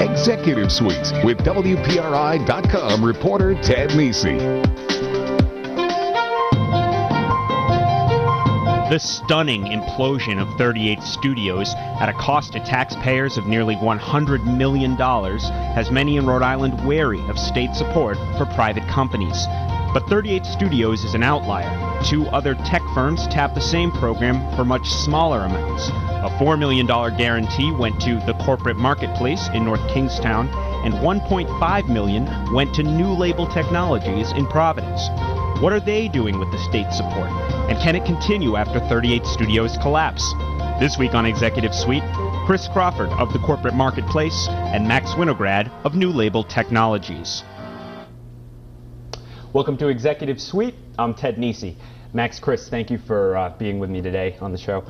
Executive Suite with WPRI.com reporter Ted Nisi. The stunning implosion of 38 studios at a cost to taxpayers of nearly $100 million has many in Rhode Island wary of state support for private companies. But 38 Studios is an outlier. Two other tech firms tapped the same program for much smaller amounts. A $4 million guarantee went to the corporate marketplace in North Kingstown, and $1.5 million went to NuLabel Technologies in Providence. What are they doing with the state support? And can it continue after 38 Studios collapse? This week on Executive Suite, Chris Crawford of the Corporate Marketplace and Max Winograd of NuLabel Technologies. Welcome to Executive Suite. I'm Ted Nisi. Max, Chris, thank you for being with me today on the show.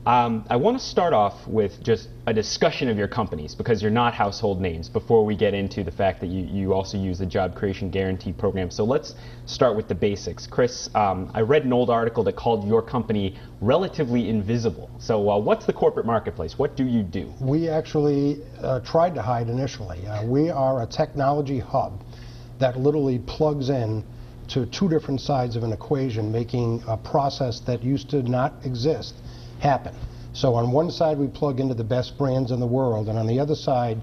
I want to start off with just a discussion of your companies, because you're not household names, before we get into the fact that you also use the Job Creation Guarantee Program. So let's start with the basics. Chris, I read an old article that called your company relatively invisible. So what's the Corporate Marketplace? What do you do? We actually tried to hide initially. We are a technology hub that literally plugs in to two different sides of an equation, making a process that used to not exist happen. So on one side we plug into the best brands in the world, and on the other side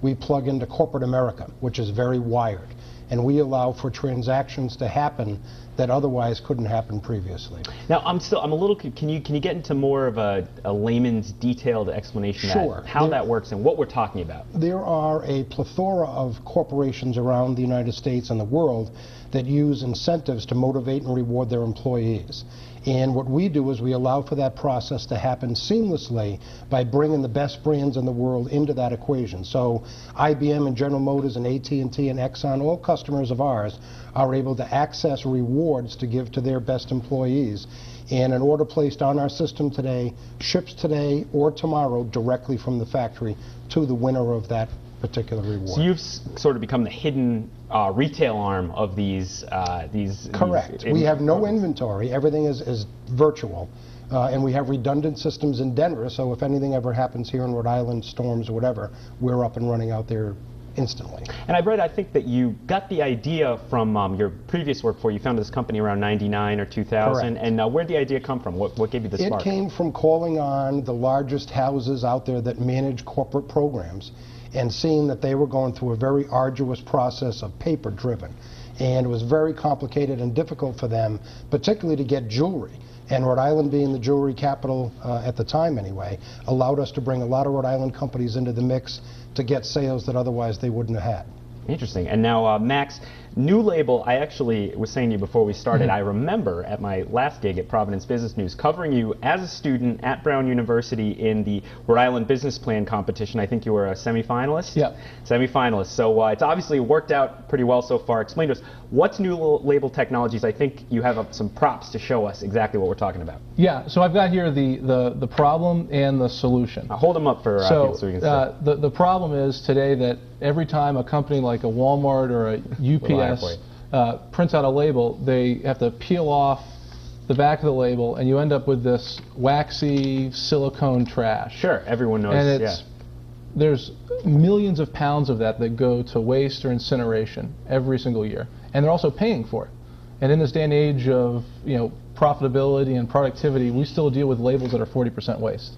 we plug into corporate America, which is very wired, and we allow for transactions to happen that otherwise couldn't happen previously. Now I'm a little, can you get into more of a layman's detailed explanation Sure. of how that works and what we're talking about? There are a plethora of corporations around the United States and the world that use incentives to motivate and reward their employees. And what we do is we allow for that process to happen seamlessly by bringing the best brands in the world into that equation. So IBM and General Motors and AT&T and Exxon, all customers of ours, are able to access rewards to give to their best employees. And an order placed on our system today ships today or tomorrow directly from the factory to the winner of that particular reward. So you've sort of become the hidden retail arm of these. Correct. We have no inventory. Everything is virtual. And we have redundant systems in Denver, so if anything ever happens here in Rhode Island, storms or whatever, we're up and running out there instantly. And I've read, I think, that you got the idea from your previous work for you founded this company around 99 or 2000. Correct. And where'd the idea come from? What gave you the spark? It came from calling on the largest houses out there that manage corporate programs and seeing that they were going through a very arduous process of paper-driven. And it was very complicated and difficult for them, particularly to get jewelry. And Rhode Island, being the jewelry capital at the time anyway, allowed us to bring a lot of Rhode Island companies into the mix to get sales that otherwise they wouldn't have had. Interesting. And now, Max, NuLabel, I actually was saying to you before we started, I remember at my last gig at Providence Business News covering you as a student at Brown University in the Rhode Island Business Plan competition. I think you were a semifinalist? Yeah. Semifinalist. So it's obviously worked out pretty well so far. Explain to us, what's NuLabel Technologies? I think you have some props to show us exactly what we're talking about. Yeah, so I've got here the problem and the solution. I'll hold them up for people so we can see. The problem is today that every time a company like a Walmart or a UPS prints out a label, they have to peel off the back of the label, and you end up with this waxy silicone trash. Sure, everyone knows. And there's millions of pounds of that go to waste or incineration every single year, and they're also paying for it. And in this day and age of profitability and productivity, we still deal with labels that are 40% waste.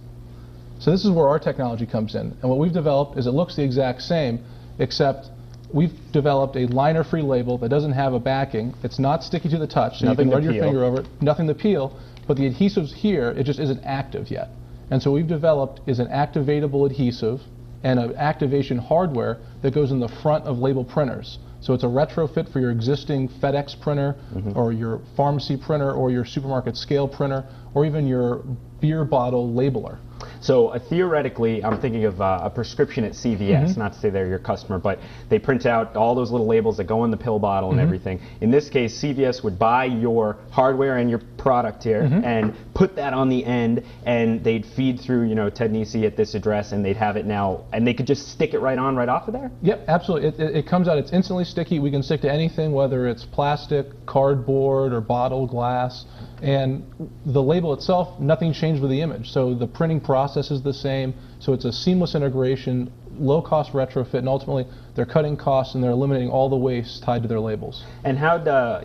So this is where our technology comes in, and what we've developed is it looks the exact same, except we've developed a liner-free label that doesn't have a backing. It's not sticky to the touch, so nothing you can run your finger over it, nothing to peel, but the adhesive's here, it just isn't active yet. And so what we've developed is an activatable adhesive and an activation hardware that goes in the front of label printers. So it's a retrofit for your existing FedEx printer, or your pharmacy printer, or your supermarket scale printer, or even your beer bottle labeler. So theoretically, I'm thinking of a prescription at CVS, not to say they're your customer, but they print out all those little labels that go in the pill bottle and everything. In this case, CVS would buy your hardware and your product here and put that on the end, and they'd feed through, Ted Nisi at this address, and they'd have it now, and they could just stick it right on right off of there? Yep, absolutely. It comes out, it's instantly sticky. We can stick to anything, whether it's plastic, cardboard, or bottle glass. And the label itself, nothing changed with the image. So the printing process is the same. So it's a seamless integration, low-cost retrofit, and ultimately they're cutting costs and they're eliminating all the waste tied to their labels. And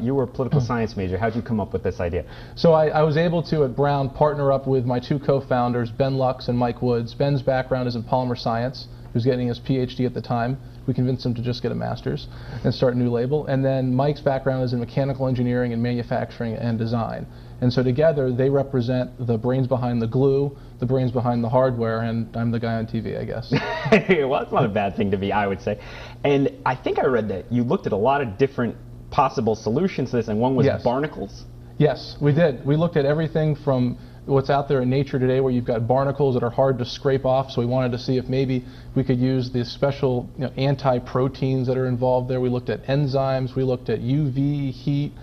you were a political science major, how'd you come up with this idea? So I was able to, at Brown, partner up with my two co-founders, Ben Lux and Mike Woods. Ben's background is in polymer science. He was getting his PhD at the time. We convinced him to just get a master's and start NuLabel. And then Mike's background is in mechanical engineering and manufacturing and design. And so together they represent the brains behind the glue, the brains behind the hardware, and I'm the guy on TV, I guess. Well, that's not a bad thing to be, I would say. And I think I read that you looked at a lot of different possible solutions to this, and one was barnacles. Yes, we did. We looked at everything from what's out there in nature today, where you've got barnacles that are hard to scrape off, so we wanted to see if maybe we could use the special anti-proteins that are involved there. We looked at enzymes, we looked at UV, heat,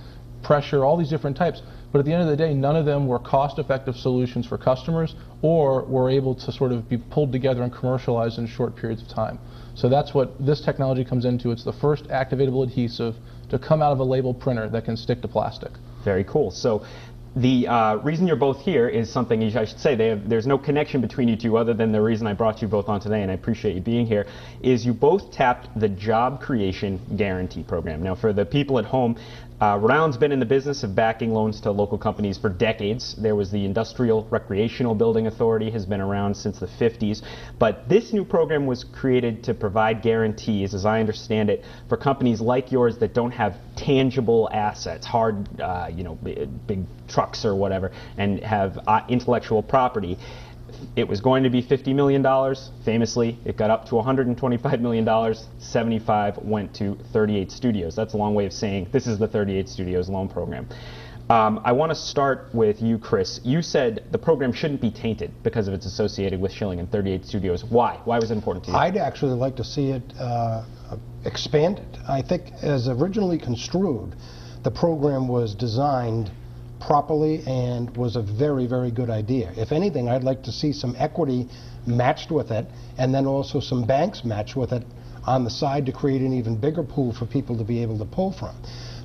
pressure, all these different types. But at the end of the day, none of them were cost-effective solutions for customers or were able to sort of be pulled together and commercialized in short periods of time. So that's what this technology comes into. It's the first activatable adhesive to come out of a label printer that can stick to plastic. Very cool. So the reason you're both here is something I should say. There's no connection between you two other than the reason I brought you both on today, and I appreciate you being here, is you both tapped the Job Creation Guarantee Program. Now, for the people at home, Rhode Island's been in the business of backing loans to local companies for decades. There was the Industrial Recreational Building Authority, has been around since the 50s. But this new program was created to provide guarantees, as I understand it, for companies like yours that don't have tangible assets, hard, big trucks or whatever, and have intellectual property. It was going to be $50 million. Famously, it got up to $125 million. 75 went to 38 studios. That's a long way of saying this is the 38 studios loan program. I want to start with you, Chris. You said the program shouldn't be tainted because of it's associated with Schilling and 38 studios. Why? Why was it important to you? I'd actually like to see it expanded. I think as originally construed, the program was designed properly and was a very, very good idea. If anything, I'd like to see some equity matched with it, and then also some banks matched with it on the side to create an even bigger pool for people to be able to pull from.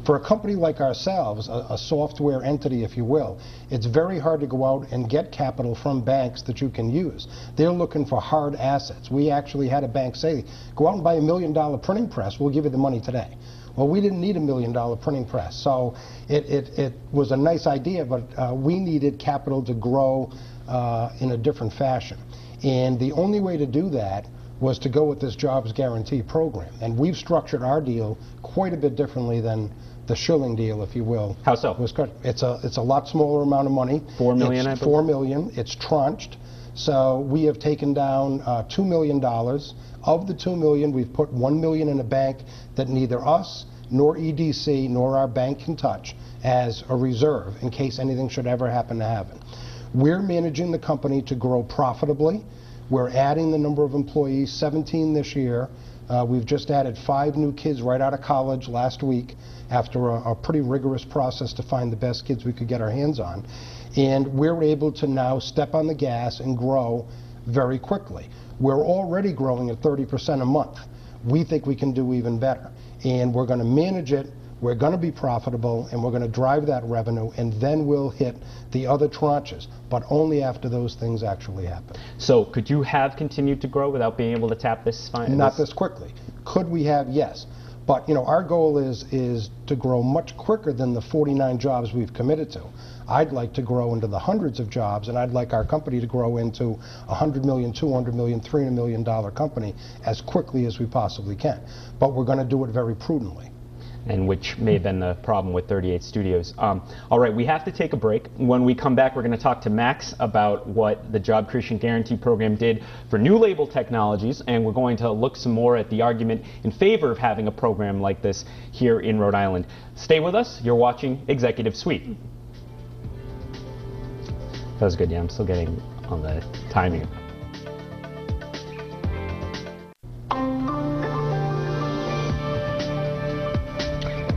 For a company like ourselves, a software entity, if you will, it's very hard to go out and get capital from banks that you can use. They're looking for hard assets. We actually had a bank say, go out and buy $1 million printing press, we'll give you the money today. Well, we didn't need $1 million printing press, so it was a nice idea, but we needed capital to grow in a different fashion. And the only way to do that was to go with this Jobs Guarantee program. And we've structured our deal quite a bit differently than the Schilling deal, if you will. How so? It's a lot smaller amount of money. $4 million, I believe? $4 million. It's tranched. So we have taken down $2 million. Of the $2 million, we've put $1 million in a bank that neither us nor EDC nor our bank can touch as a reserve in case anything should ever happen to happen. We're managing the company to grow profitably. We're adding the number of employees, 17 this year. We've just added 5 new kids right out of college last week after a pretty rigorous process to find the best kids we could get our hands on. And we're able to now step on the gas and grow very quickly. We're already growing at 30% a month. We think we can do even better. And we're going to manage it, we're going to be profitable, and we're going to drive that revenue, and then we'll hit the other tranches, but only after those things actually happen. So could you have continued to grow without being able to tap this? Not this quickly. Could we have? Yes. But our goal is to grow much quicker than the 49 jobs we've committed to. I'd like to grow into the hundreds of jobs, and I'd like our company to grow into a $100 million, $200 million, $300 million company as quickly as we possibly can. But we're going to do it very prudently. And which may have been the problem with 38 studios. All right, we have to take a break. When we come back, we're going to talk to Max about what the Job Creation Guarantee Program did for NuLabel Technologies, and we're going to look some more at the argument in favor of having a program like this here in Rhode Island. Stay with us. You're watching Executive Suite. That was good, yeah. I'm still getting on the timing.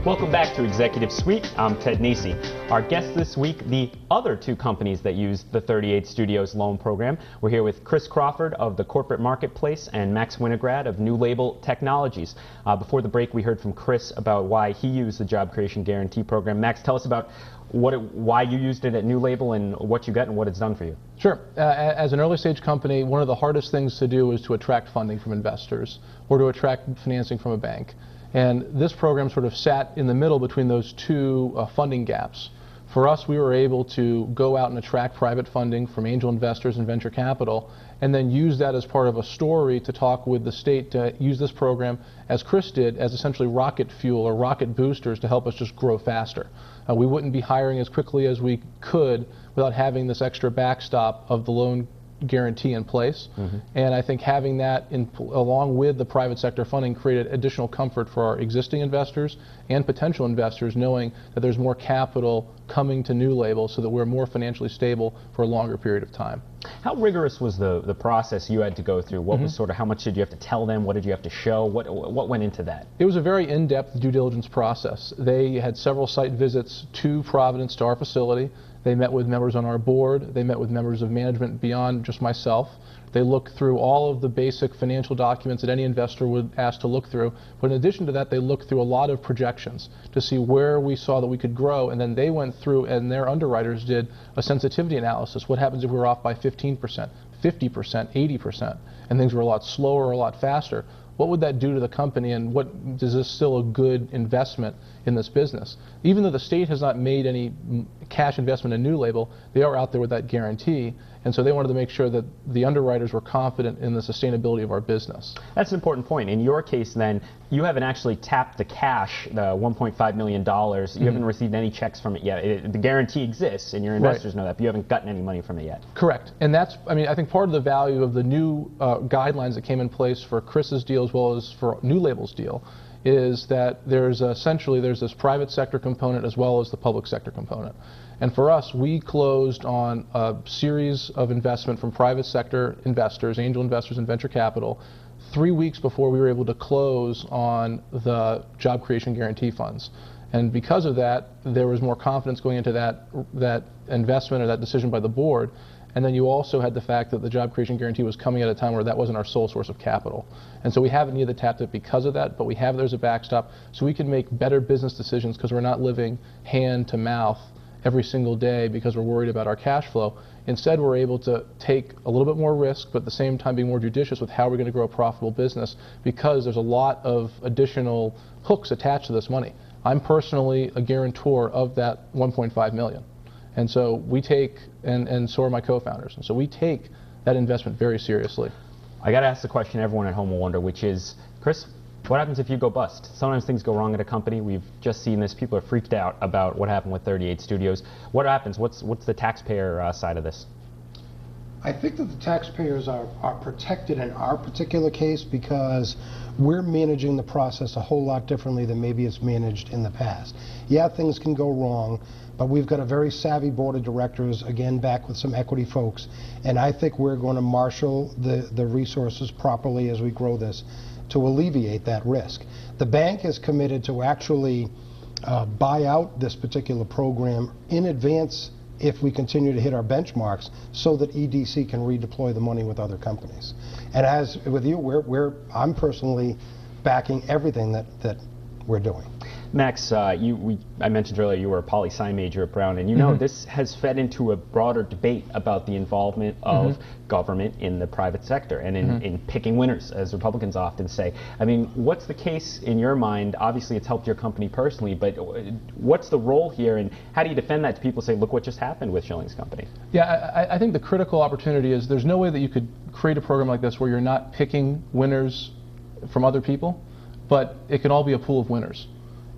Welcome back to Executive Suite. I'm Ted Nesi. Our guests this week, the other two companies that use the 38 Studios loan program. We're here with Chris Crawford of the Corporate Marketplace and Max Winograd of NuLabel Technologies. Before the break, we heard from Chris about why he used the Job Creation Guarantee Program. Max, tell us about why you used it at NuLabel and what you got and what it's done for you. Sure. As an early stage company, one of the hardest things to do is to attract funding from investors or to attract financing from a bank. And this program sort of sat in the middle between those two funding gaps. For us, we were able to go out and attract private funding from angel investors and venture capital, and then use that as part of a story to talk with the state to use this program, as Chris did, as essentially rocket fuel or rocket boosters to help us just grow faster. We wouldn't be hiring as quickly as we could without having this extra backstop of the loan guarantee in place. And I think having that along with the private sector funding created additional comfort for our existing investors and potential investors, knowing that there's more capital coming to NuLabel so that we're more financially stable for a longer period of time. How rigorous was the process you had to go through? What was sort of, how much did you have to tell them? What did you have to show? What went into that? It was a very in-depth due diligence process. They had several site visits to Providence, to our facility. They met with members on our board. They met with members of management beyond just myself. They looked through all of the basic financial documents that any investor would ask to look through. But in addition to that, they looked through a lot of projections to see where we saw that we could grow. And then they went through, and their underwriters did a sensitivity analysis. What happens if we were off by 15%, 50%, 80%, and things were a lot slower or a lot faster? What would that do to the company, and is this still a good investment in this business? Even though the state has not made any cash investment in NuLabel, they are out there with that guarantee, and so they wanted to make sure that the underwriters were confident in the sustainability of our business. That's an important point. In your case, then, you haven't actually tapped the cash, the $1.5 million. You haven't received any checks from it yet. The guarantee exists, and your investors know that, but you haven't gotten any money from it yet. Correct. And that's, I mean, I think part of the value of the new guidelines that came in place for Chris's deal as well as for NuLabel's deal is that there's this private sector component as well as the public sector component. And for us, we closed on a series of investment from private sector investors, angel investors and venture capital, 3 weeks before we were able to close on the Job Creation Guarantee funds. And because of that, there was more confidence going into that investment or that decision by the board. And then you also had the fact that the Job Creation Guarantee was coming at a time where that wasn't our sole source of capital. And so we haven't needed to tap it because of that, but we have it as a backstop so we can make better business decisions because we're not living hand to mouth every single day because we're worried about our cash flow. Instead, we're able to take a little bit more risk, but at the same time being more judicious with how we're going to grow a profitable business because there's a lot of additional hooks attached to this money. I'm personally a guarantor of that $1.5 million. And so we take, and so are my co-founders, and so we take that investment very seriously. I got to ask the question everyone at home will wonder, which is, Chris, what happens if you go bust? Sometimes things go wrong at a company. We've just seen this. People are freaked out about what happened with 38 Studios. What happens? What's the taxpayer side of this? I think that the taxpayers are protected in our particular case because we're managing the process a whole lot differently than maybe it's managed in the past. Yeah, things can go wrong, but we've got a very savvy board of directors, again, back with some equity folks, and I think we're going to marshal the resources properly as we grow this to alleviate that risk. The bank is committed to actually buy out this particular program in advance if we continue to hit our benchmarks so that EDC can redeploy the money with other companies. And as with you, I'm personally backing everything that we're doing. Max, I mentioned earlier you were a poli-sci major at Brown, and you know this has fed into a broader debate about the involvement of government in the private sector and in picking winners, as Republicans often say. I mean, what's the case in your mind? Obviously, it's helped your company personally, but what's the role here, and how do you defend that to people who say, look what just happened with Schilling's company? Yeah, I think the critical opportunity is there's no way that you could create a program like this where you're not picking winners from other people, but it can all be a pool of winners.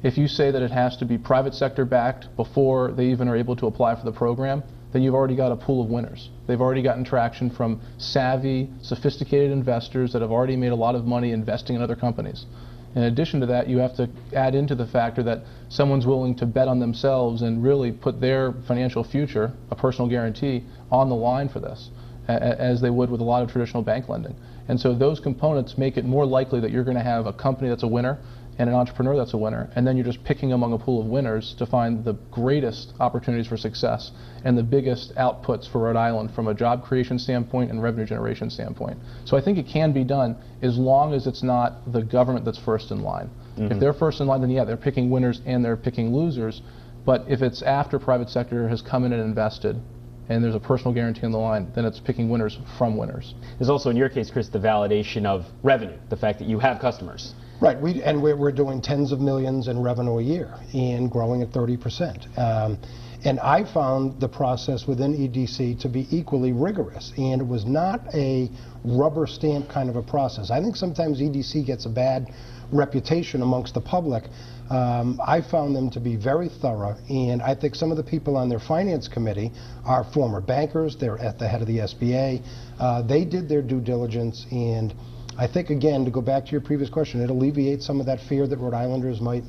If you say that it has to be private sector backed before they even are able to apply for the program, then you've already got a pool of winners. They've already gotten traction from savvy, sophisticated investors that have already made a lot of money investing in other companies. In addition to that, you have to add into the factor that someone's willing to bet on themselves and really put their financial future, a personal guarantee, on the line for this, as they would with a lot of traditional bank lending. And so those components make it more likely that you're going to have a company that's a winner and an entrepreneur that's a winner, and then you're just picking among a pool of winners to find the greatest opportunities for success and the biggest outputs for Rhode Island from a job creation standpoint and revenue generation standpoint. So I think it can be done as long as it's not the government that's first in line. If they're first in line, then yeah, they're picking winners and they're picking losers. But if it's after private sector has come in and invested, and there's a personal guarantee on the line, then it's picking winners from winners. There's also, in your case, Chris, the validation of revenue, the fact that you have customers. Right, we're doing tens of millions in revenue a year and growing at 30%. And I found the process within EDC to be equally rigorous, and it was not a rubber stamp kind of a process. I think sometimes EDC gets a bad reputation amongst the public. I found them to be very thorough, and I think some of the people on their finance committee are former bankers. They're at the head of the SBA. They did their due diligence, and I think, again, to go back to your previous question, it alleviates some of that fear that Rhode Islanders might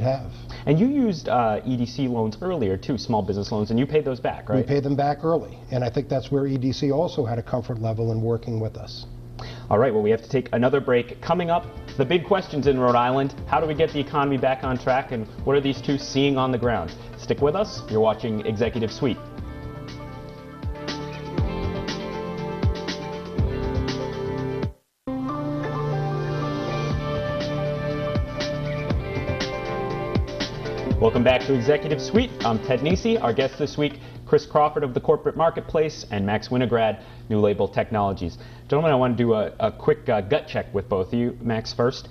have. And you used EDC loans earlier too, small business loans, and you paid those back, right? We paid them back early, and I think that's where EDC also had a comfort level in working with us. All right, well, we have to take another break. Coming up, the big questions in Rhode Island. How do we get the economy back on track, and what are these two seeing on the ground? Stick with us. You're watching Executive Suite. Welcome back to Executive Suite. I'm Ted Nisi. Our guest this week, Chris Crawford of the Corporate Marketplace and Max Winograd, NuLabel Technologies. Gentlemen, I want to do a quick gut check with both of you. Max first.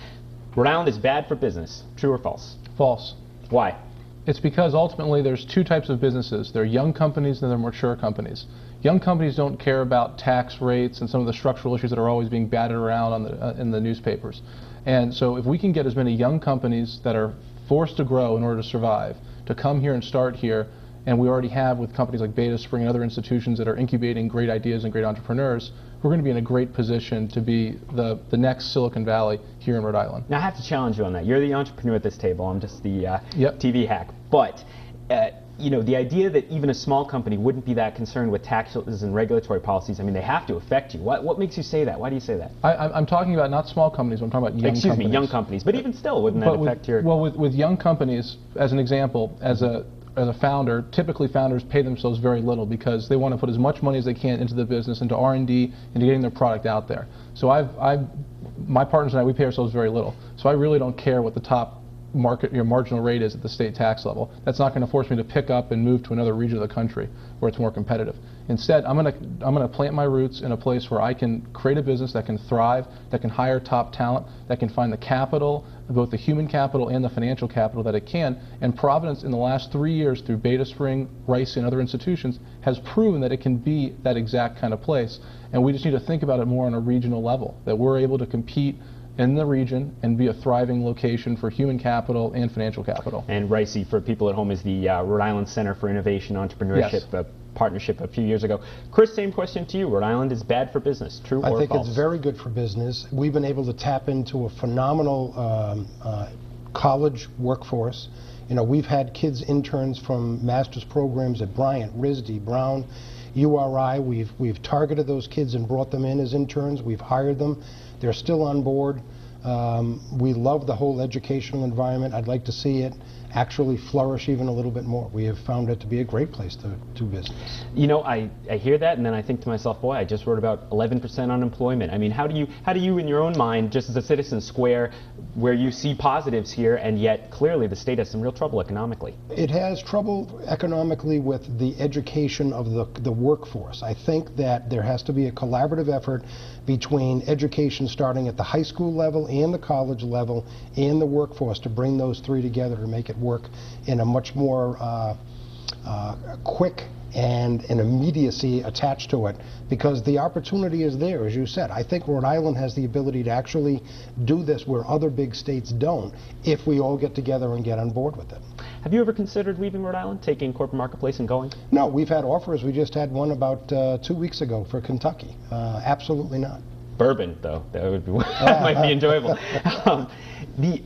Rhode Island is bad for business. True or false? False. Why? It's because ultimately there's two types of businesses. There are young companies and there are mature companies. Young companies don't care about tax rates and some of the structural issues that are always being batted around on in the newspapers. And so if we can get as many young companies that are forced to grow in order to survive, to come here and start here, and we already have with companies like Beta Spring and other institutions that are incubating great ideas and great entrepreneurs, we're going to be in a great position to be the next Silicon Valley here in Rhode Island. Now I have to challenge you on that. You're the entrepreneur at this table. I'm just the TV hack. But you know, the idea that even a small company wouldn't be that concerned with taxes and regulatory policies, I mean, they have to affect you. What makes you say that? Why do you say that? I'm talking about not small companies, I'm talking about young companies. Excuse me, young companies. But even still, wouldn't that affect your... Well, with young companies, as an example, as a founder, typically founders pay themselves very little because they want to put as much money as they can into the business, into R&D, into getting their product out there. So my partners and I, we pay ourselves very little. So I really don't care what the top marginal rate is at the state tax level. That's not going to force me to pick up and move to another region of the country where it's more competitive. Instead, I'm going to plant my roots in a place where I can create a business that can thrive, that can hire top talent, that can find the capital, both the human capital and the financial capital that it can. And Providence, in the last 3 years, through Beta Spring, Rice, and other institutions, has proven that it can be that exact kind of place. And we just need to think about it more on a regional level, that we're able to compete in the region and be a thriving location for human capital and financial capital. And RICE, for people at home, is the Rhode Island Center for Innovation Entrepreneurship. Yes. Partnership a few years ago. Chris, same question to you. Rhode Island is bad for business. True or false? I think it's very good for business. We've been able to tap into a phenomenal college workforce. You know, we've had kids interns from master's programs at Bryant, RISD, Brown, URI. We've targeted those kids and brought them in as interns. We've hired them. They're still on board. We love the whole educational environment. I'd like to see it actually flourish even a little bit more. We have found it to be a great place to do business. You know, I hear that, and then I think to myself, boy, I just wrote about 11% unemployment. I mean, how do you in your own mind, just as a citizen, square where you see positives here, and yet clearly the state has some real trouble economically? It has trouble economically with the education of the workforce. I think that there has to be a collaborative effort between education starting at the high school level and the college level and the workforce to bring those three together to make it work in a much more quick and an immediacy attached to it, because the opportunity is there, as you said. I think Rhode Island has the ability to actually do this where other big states don't, if we all get together and get on board with it. Have you ever considered leaving Rhode Island, taking Corporate Marketplace and going? No, we've had offers. We just had one about 2 weeks ago for Kentucky. Absolutely not. Bourbon, though, that would be, might be enjoyable.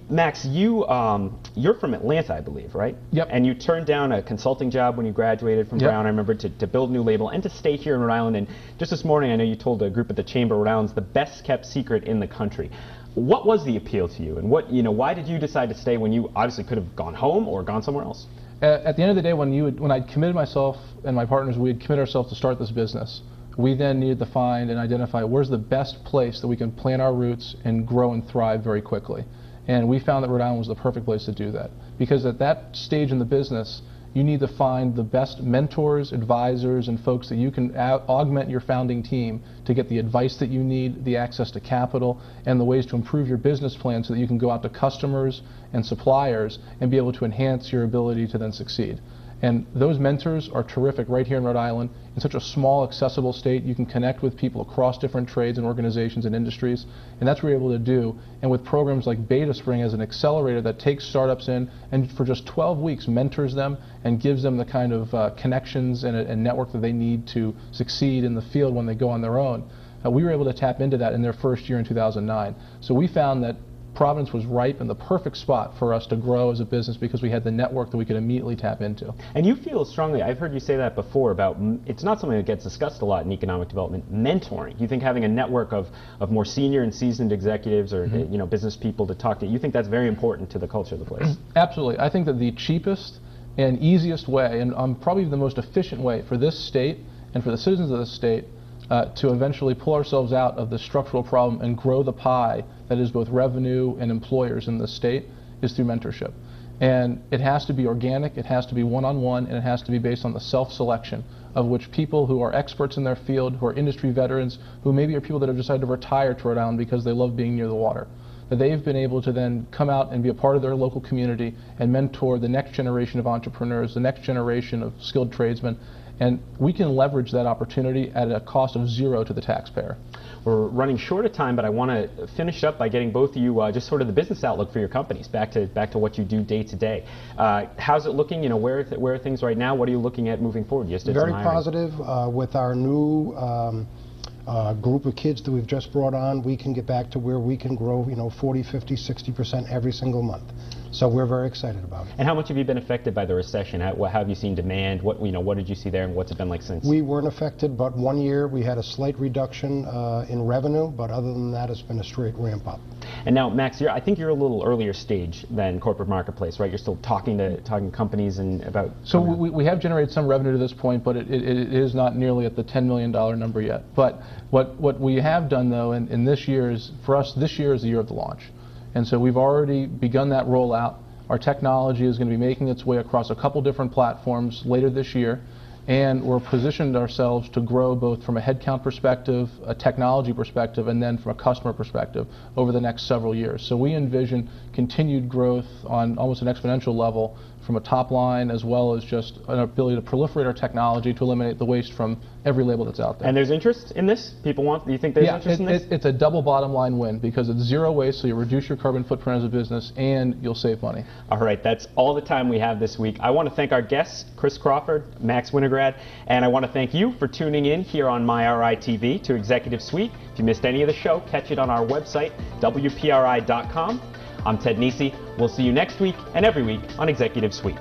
Max, you're from Atlanta, I believe, right? Yep. And you turned down a consulting job when you graduated from Brown, I remember, to build NuLabel and to stay here in Rhode Island. And just this morning, I know you told a group at the Chamber of Rhode Island's the best kept secret in the country. What was the appeal to you, and why did you decide to stay when you obviously could have gone home or gone somewhere else? At the end of the day, when I'd committed myself and my partners, we had committed ourselves to start this business. We then needed to find and identify where's the best place that we can plant our roots and grow and thrive very quickly. And we found that Rhode Island was the perfect place to do that. Because at that stage in the business, you need to find the best mentors, advisors, and folks that you can augment your founding team to get the advice that you need, the access to capital, and the ways to improve your business plan so that you can go out to customers and suppliers and be able to enhance your ability to then succeed. And those mentors are terrific right here in Rhode Island. In such a small, accessible state, you can connect with people across different trades and organizations and industries, and that's what we're able to do. And with programs like Beta Spring as an accelerator that takes startups in and for just 12 weeks mentors them and gives them the kind of connections and network that they need to succeed in the field when they go on their own, we were able to tap into that in their first year in 2009. So we found that Providence was ripe and the perfect spot for us to grow as a business because we had the network that we could immediately tap into. And you feel strongly, I've heard you say that before, about it's not something that gets discussed a lot in economic development, mentoring. You think having a network of more senior and seasoned executives or business people to talk to, you think that's very important to the culture of the place? Absolutely. I think that the cheapest and easiest way, and probably the most efficient way for this state and for the citizens of this state to eventually pull ourselves out of the structural problem and grow the pie that is both revenue and employers in the state is through mentorship. And it has to be organic, it has to be one-on-one, and it has to be based on the self-selection of which people who are experts in their field, who are industry veterans, who maybe are people that have decided to retire to Rhode Island because they love being near the water, that they've been able to then come out and be a part of their local community and mentor the next generation of entrepreneurs, the next generation of skilled tradesmen. And we can leverage that opportunity at a cost of zero to the taxpayer. We're running short of time, but I want to finish up by getting both of you just sort of the business outlook for your companies, back to what you do day to day. How's it looking? Where are things right now? What are you looking at moving forward? You just did Very some hiring. positive with our new group of kids that we've just brought on. We can get back to where we can grow, 40, 50, 60% every single month. So we're very excited about it. And how much have you been affected by the recession? How have you seen demand? What did you see there, and what's it been like since? We weren't affected, but 1 year we had a slight reduction in revenue, but other than that, it's been a straight ramp up. And now, Max, I think you're a little earlier stage than corporate marketplace, right? You're still talking to companies and about. So we have generated some revenue to this point, but it is not nearly at the $10 million number yet. But what we have done though, in this year is, for us, this year is the year of the launch. And so we've already begun that rollout. Our technology is going to be making its way across a couple different platforms later this year, and we're positioned ourselves to grow both from a headcount perspective, a technology perspective, and then from a customer perspective over the next several years. So we envision continued growth on almost an exponential level from a top line, as well as just an ability to proliferate our technology to eliminate the waste from every label that's out there. And there's interest in this? People want, do you think there's interest in this? It's a double bottom line win because it's zero waste, so you reduce your carbon footprint as a business and you'll save money. All right, that's all the time we have this week. I want to thank our guests, Chris Crawford, Max Winograd, and I want to thank you for tuning in here on MyRI TV to Executive Suite. If you missed any of the show, catch it on our website, WPRI.com. I'm Ted Nisi. We'll see you next week and every week on Executive Suite.